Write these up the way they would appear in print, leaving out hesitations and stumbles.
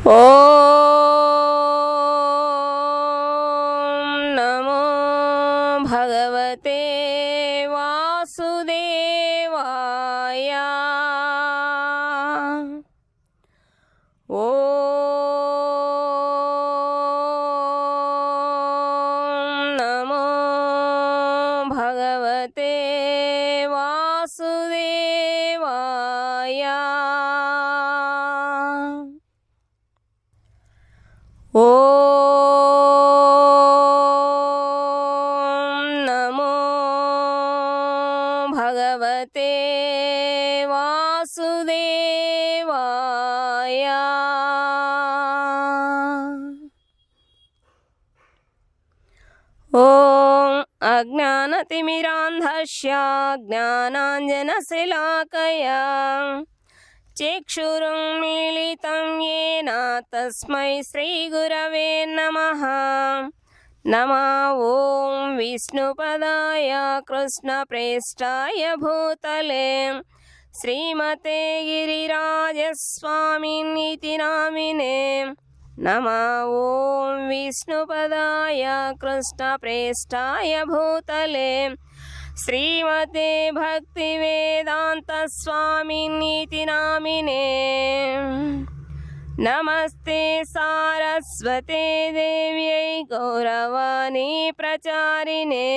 ఓం నమో భగవతే వాసుదేవాయ. ఓం నమో భగవతే వాసుదేవాయ. ఓం నమో భగవతే వాసుదేవాయ. ఓం అజ్ఞానతిమిరాంధస్య జ్ఞానాంజనశలాకయా చక్షురున్మీలితం యేన తస్మై శ్రీగురవే నమః. ఓం విష్ణుపదాయ కృష్ణప్రేష్ఠాయ భూతలే శ్రీమతే గిరిరాజస్వామినితి నామినే. ఓం విష్ణుపదాయ కృష్ణప్రేష్ఠాయ భూతలే శ్రీమతే భక్తివేదాంత స్వామినితి నామినే. నమస్తే సారస్వతే దేవ్యై గౌరవాణి ప్రచారిణే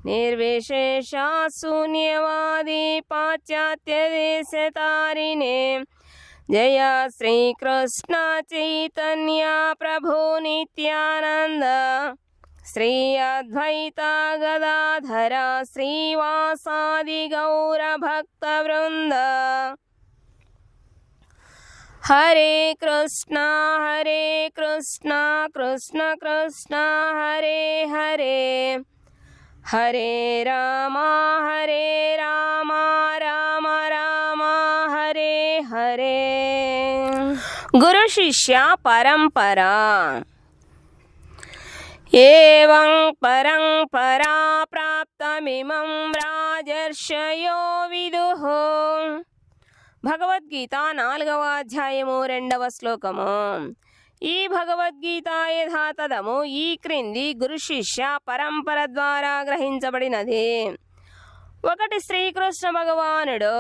నిర్విశేష శూన్యవాది పాశ్చాత్యదేశతారిణే. జయ శ్రీకృష్ణ చైతన్య ప్రభు నిత్యానంద శ్రీ అద్వైత గదాధర శ్రీవాసాది గౌర భక్త వృంద. హరే కృష్ణ కృష్ణ కృష్ణ హరే హరే, హరే రామ రామ రామ హరే హరే. గురు శిష్య పరంపరా. ఏవం పరంపరా ప్రాప్తమిమం రాజర్షయో విదుః. భగవద్గీత 4వ అధ్యాయము 2వ శ్లోకము. ఈ భగవద్గీత యథాతథము ఈ క్రింది గురు శిష్య పరంపర ద్వారా గ్రహించబడినది. 1 శ్రీకృష్ణ భగవానుడు,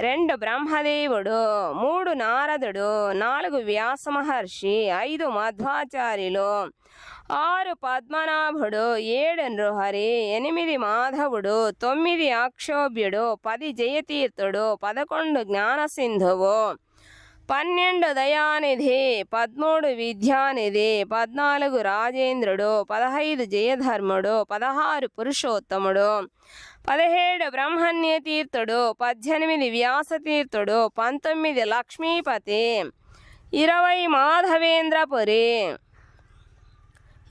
2 బ్రహ్మదేవుడు, 3 నారదుడు, 4 వ్యాస మహర్షి, 5 మధ్వాచార్యులు, 6 పద్మనాభుడు, 7 నృహరి, 8 మాధవుడు, 9 అక్షోభ్యుడు, 10 జయతీర్థుడు, 11 జ్ఞానసింధువు, 12 దయానిధి, 13 విద్యానిధి, 14 రాజేంద్రుడు, 15 జయధర్ముడు, 16 పురుషోత్తముడు, 17 బ్రహ్మణ్య తీర్థుడు, 18 వ్యాసతీర్థుడు, 19 లక్ష్మీపతి, 20 మాధవేంద్రపురి,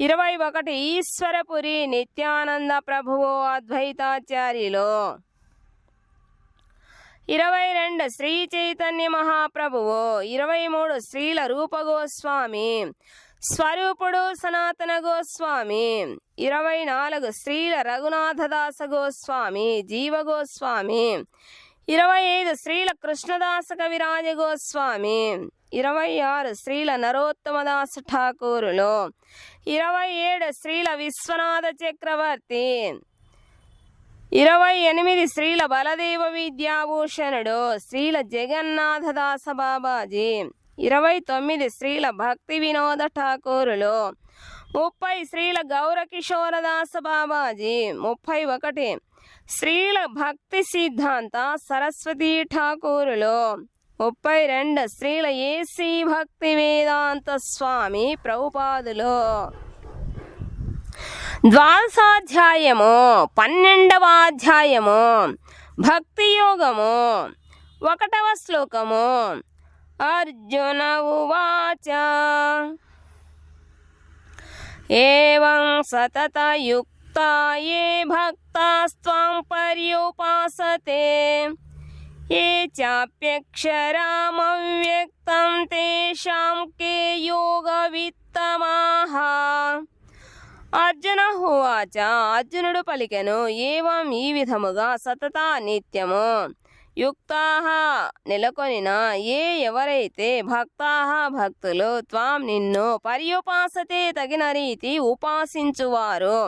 21 ఈశ్వరపురి నిత్యానంద ప్రభువు అద్వైతాచార్యులు, 22 శ్రీ చైతన్య మహాప్రభువు, 23 శ్రీల రూప గోస్వామి స్వరూపుడు సనాతన గోస్వామి, 24 శ్రీల రఘునాథదాస గోస్వామి జీవ గోస్వామి, 25 శ్రీల కృష్ణదాస కవిరాజ గోస్వామి, 26 శ్రీల నరోత్తమదాస ఠాకూరులు, 27 శ్రీల విశ్వనాథ చక్రవర్తి, 28 శ్రీల బలదేవ విద్యాభూషణుడు శ్రీల జగన్నాథదాస బాబాజీ, 29 శ్రీల భక్తి వినోద ఠాకూరులు, 30 శ్రీల గౌరకిషోరదాస బాబాజీ, 31 శ్రీల భక్తి సిద్ధాంత సరస్వతీ ఠాకూరులు, 32 శ్రీల ఏసీ భక్తి వేదాంత స్వామి ప్రభుపాదులు. ద్వాదశాధ్యాయము 12వ అధ్యాయము భక్తి యోగము. 1వ శ్లోకము. అర్జున ఉవాచ ఏవం సతతయుక్తా ఏ భక్తాస్త్వాం పర్యుపాసతే ఏ చాప్యక్షరమవ్యక్తం తేషాం కే యోగవిత్తమాః. అర్జున హోవాచ. అర్జునుడు పలికెను. ఏవం ఈ విధముగా సతత నిత్యము యుక్తాః నెలకొనిన ఎవరైతే భక్తాః భక్తులు త్వాం నిన్ను పర్యుపాసతే తగిన రీతి ఉపాసించువారు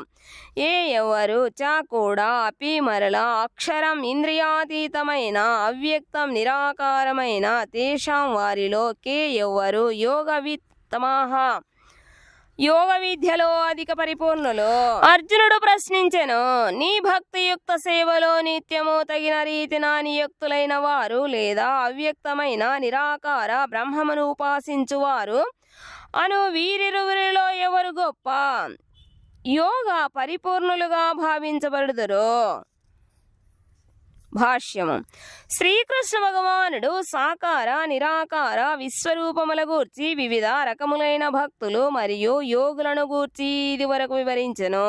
ఎవరు చ కూడా అపి మరల అక్షరం ఇంద్రియాతీతమైన అవ్యక్తం నిరాకారమైన తేషాం వారిలో ఎవరు యోగవిత్తమాః యోగ విద్యలో అధిక పరిపూర్ణులు. అర్జునుడు ప్రశ్నించెను, నీ భక్తియుక్త సేవలో నిత్యము తగిన రీతిన నియుక్తులైన వారు లేదా అవ్యక్తమైన నిరాకార బ్రహ్మమును ఉపాసించువారు అను వీరిరువురిలో ఎవరు గొప్ప యోగ పరిపూర్ణులుగా భావించబడుదురు? భాష్యము. శ్రీకృష్ణ భగవానుడు సాకార నిరాకార విశ్వరూపముల గూర్చి వివిధ రకములైన భక్తులు మరియు యోగులను గూర్చి ఇది వరకు వివరించెను.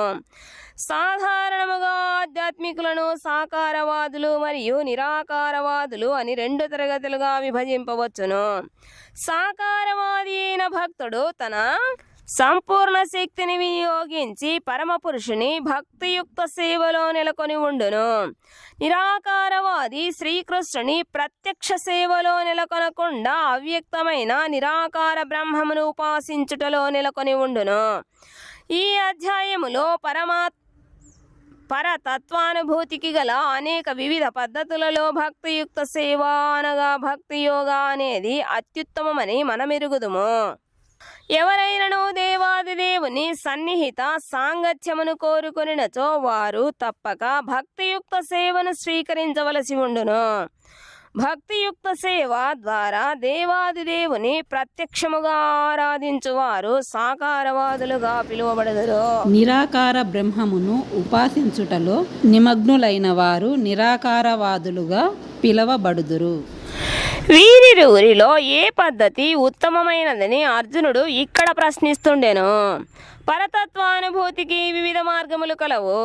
సాధారణముగా ఆధ్యాత్మికులను సాకారవాదులు మరియు నిరాకారవాదులు అని 2 తరగతులుగా విభజింపవచ్చును. సాకారవాది అయిన భక్తుడు తన సంపూర్ణ శక్తిని వినియోగించి పరమపురుషుని భక్తియుక్త సేవలో నెలకొని ఉండును. నిరాకారవాది శ్రీకృష్ణుని ప్రత్యక్ష సేవలో నెలకొనకుండా అవ్యక్తమైన నిరాకార బ్రహ్మమును ఉపాసించుటలో నెలకొని ఉండును. ఈ అధ్యాయములో పరతత్వానుభూతికి గల అనేక వివిధ పద్ధతులలో భక్తియుక్త సేవ అనగా భక్తి యోగా అనేది అత్యుత్తమమని మనమెరుగుదుము. ఎవరైనను దేవాదిదేవుని సన్నిహిత సాంగత్యమును కోరుకొనినచో వారు తప్పక భక్తియుక్త సేవను స్వీకరించవలసి ఉండును. భక్తియుక్త సేవ ద్వారా దేవాదిదేవుని ప్రత్యక్షముగా ఆరాధించువారు సాకారవాదులుగా పిలువబడదురు. నిరాకార బ్రహ్మమును ఉపాసించుటలో నిమగ్నులైన వారు నిరాకారవాదులుగా పిలువబడుదురు. వీరిరువురిలో ఏ పద్ధతి ఉత్తమమైనదని అర్జునుడు ఇక్కడ ప్రశ్నిస్తుండెను. పరతత్వానుభూతికి వివిధ మార్గములు కలవు.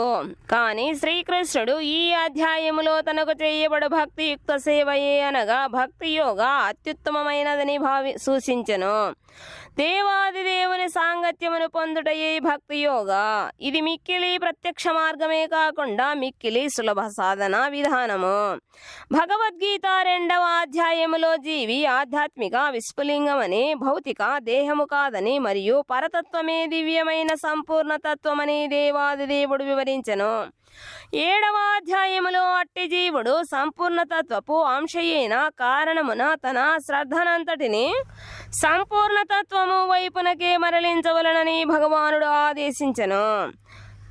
కానీ శ్రీకృష్ణుడు ఈ అధ్యాయములో తనకు చేయబడు భక్తియుక్త సేవయే అనగా భక్తి యోగా అత్యుత్తమమైనదని సూచించెను. దేవాదిదేవుని సాంగత్యమును పొందుటయే భక్తి యోగా. ఇది మిక్కిలి ప్రత్యక్ష మార్గమే కాకుండా మిక్కిలి సులభ సాధన విధానము. భగవద్గీత 2వ అధ్యాయములో జీవి ఆధ్యాత్మిక విస్ఫులింగమని, భౌతిక దేహము కాదని మరియు పరతత్వమే దివ్యమైన సంపూర్ణ తత్వమని దేవాదిదేవుడు వివరించెను. 7వ అధ్యాయములో అట్టి జీవుడు సంపూర్ణతత్వపు అంశయైన కారణమున తన శ్రద్ధనంతటిని సంపూర్ణతత్వము వైపునకే మరలించవలనని భగవానుడు ఆదేశించెను.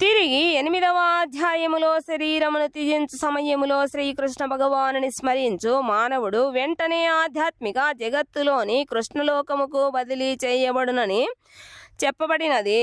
తిరిగి 8వ అధ్యాయములో శరీరమును త్యజించు సమయములో శ్రీకృష్ణ భగవానుని స్మరించు మానవుడు వెంటనే ఆధ్యాత్మిక జగత్తులోని కృష్ణలోకముకు బదిలీ చేయబడునని చెప్పబడినది.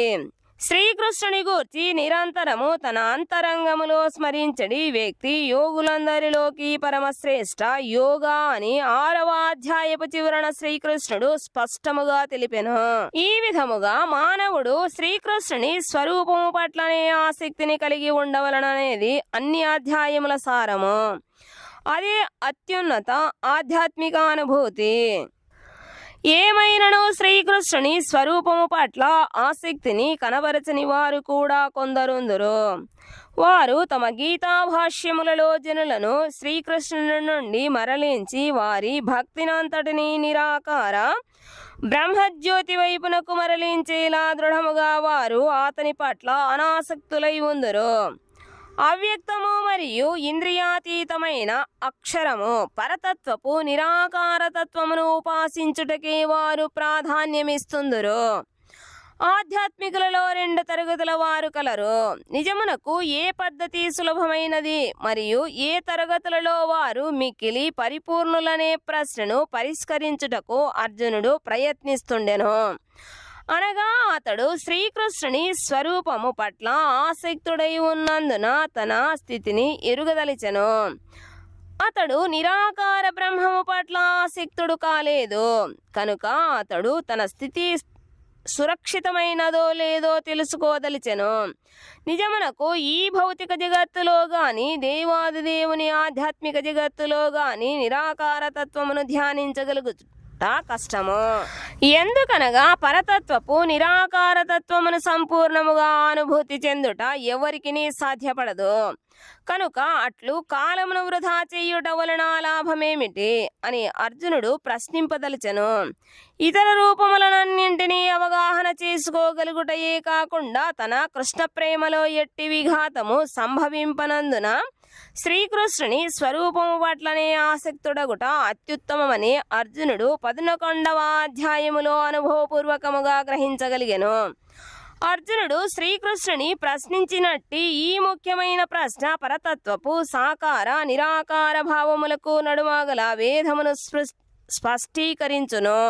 శ్రీకృష్ణుని గూర్చి నిరంతరము తన అంతరంగములో స్మరించడి వ్యక్తి యోగులందరిలోకి పరమశ్రేష్ఠ యోగా అని 6వ అధ్యాయపు చివరన శ్రీకృష్ణుడు స్పష్టముగా తెలిపెను. ఈ విధముగా మానవుడు శ్రీకృష్ణుని స్వరూపము పట్లనే ఆసక్తిని కలిగి ఉండవలననేది అన్ని అధ్యాయముల సారము. అదే అత్యున్నత ఆధ్యాత్మిక అనుభూతి. ఏమైనను శ్రీకృష్ణుని స్వరూపము పట్ల ఆసక్తిని కనబరచని వారు కూడా కొందరుందురు. వారు తమ గీతా భాష్యములలో జనులను శ్రీకృష్ణుని నుండి మరలించి వారి భక్తినంతటిని నిరాకార బ్రహ్మజ్యోతి వైపునకు మరలించేలా దృఢముగా వారు అతని పట్ల అనాసక్తులై ఉందురు. అవ్యక్తము మరియు ఇంద్రియాతీతమైన అక్షరము పరతత్వపు నిరాకారతత్వమును ఉపాసించుటకే వారు ప్రాధాన్యమిస్తుందురు. ఆధ్యాత్మికులలో 2 తరగతుల వారు కలరు. నిజమునకు ఏ పద్ధతి సులభమైనది మరియు ఏ తరగతులలో వారు మిక్కిలి పరిపూర్ణులనే ప్రశ్నను పరిష్కరించుటకు అర్జునుడు ప్రయత్నిస్తుండెను. అనగా అతడు శ్రీకృష్ణుని స్వరూపము పట్ల ఆసక్తుడై ఉన్నందున తన స్థితిని ఎరుగదలిచెను. అతడు నిరాకార బ్రహ్మము పట్ల ఆసక్తుడు కాలేదు కనుక అతడు తన స్థితి సురక్షితమైనదో లేదో తెలుసుకోదలిచెను. నిజమునకు ఈ భౌతిక జగత్తులో గాని దేవాదిదేవుని ఆధ్యాత్మిక జగత్తులో గాని నిరాకార తత్వమును ధ్యానించగలుగుట తెలుసుకొనుట కష్టము. ఎందుకనగా పరతత్వపు నిరాకారతత్వమును సంపూర్ణముగా అనుభూతి చెందుట ఎవరికిని సాధ్యపడదు. కనుక అట్లు కాలమును వృధా చేయుట వలన లాభమేమిటి అని అర్జునుడు ప్రశ్నింపదలిచెను. ఇతర రూపములనన్నింటినీ అవగాహన చేసుకోగలుగుటయే కాకుండా తన కృష్ణ ప్రేమలో ఎట్టి విఘాతము సంభవింపనందున శ్రీకృష్ణుని స్వరూపము పట్లనే ఆసక్తుడగుట అత్యుత్తమమని అర్జునుడు 11వ అధ్యాయములో అనుభవపూర్వకముగా గ్రహించగలిగెను. అర్జునుడు శ్రీకృష్ణుని ప్రశ్నించినట్టి ఈ ముఖ్యమైన ప్రశ్న పరతత్వపు సాకార నిరాకార భావములకు నడుమగల భేదమును స్పష్టీకరించును.